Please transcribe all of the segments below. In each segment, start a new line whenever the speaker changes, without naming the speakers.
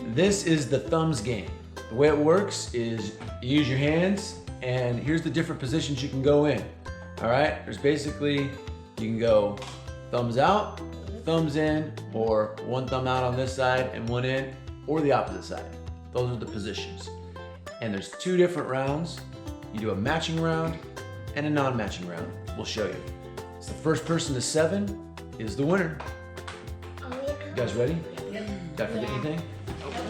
This is the thumbs game. The way it works is you use your hands, and here's the different positions you can go in. All right, there's basically, you can go thumbs out, thumbs in, or one thumb out on this side and one in, or the opposite side. Those are the positions. And there's 2 different rounds. You do a matching round and a non-matching round. We'll show you. So the first person to 7 is the winner. You guys ready?
Yep.
Did I forget anything?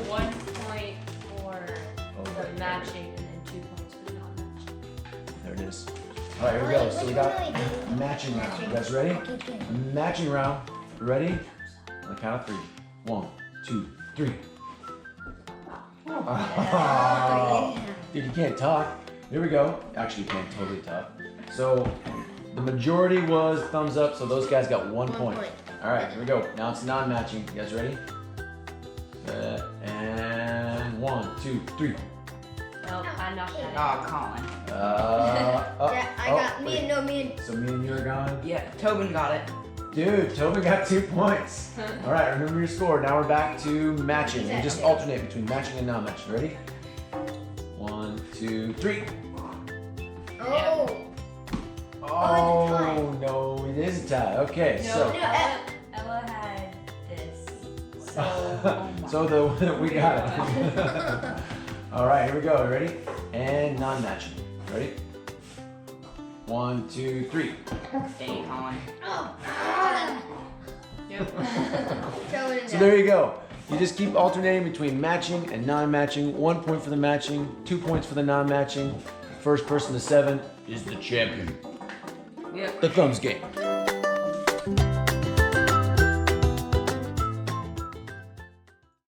1 point for the matching and then 2 points for the non-matching.
There it is. All right, here we go. So we got a matching round. You guys ready? Matching round. Ready? On the count of 3. 1, 2, 3. Oh, dude, you can't talk. Here we go. Actually, you can't totally talk. So the majority was thumbs up, so those guys got 1 point. All right, here we go. Now it's non-matching. You guys ready? And 1, 2, 3.
Nope, I knocked that
Oh,
out.
Colin.
Yeah, I got me and no me and.
So me and you are gone.
Yeah, Tobin got it.
Dude, Tobin got 2 points. All right, remember your score. Now we're back to matching. We just alternate between matching and non-matching. Ready? 1, 2, 3.
Oh.
Oh, no, it is a tie. Okay,
No,
so.
Ella had this. So, oh my.
So we got it. All right, here we go. Ready? And non-matching. Ready? 1, 2, 3.
Dang, Colin.
Yep.
So there you go. You just keep alternating between matching and non-matching. 1 point for the matching, 2 points for the non-matching. First person to 7 is the champion.
Yep.
The thumbs game.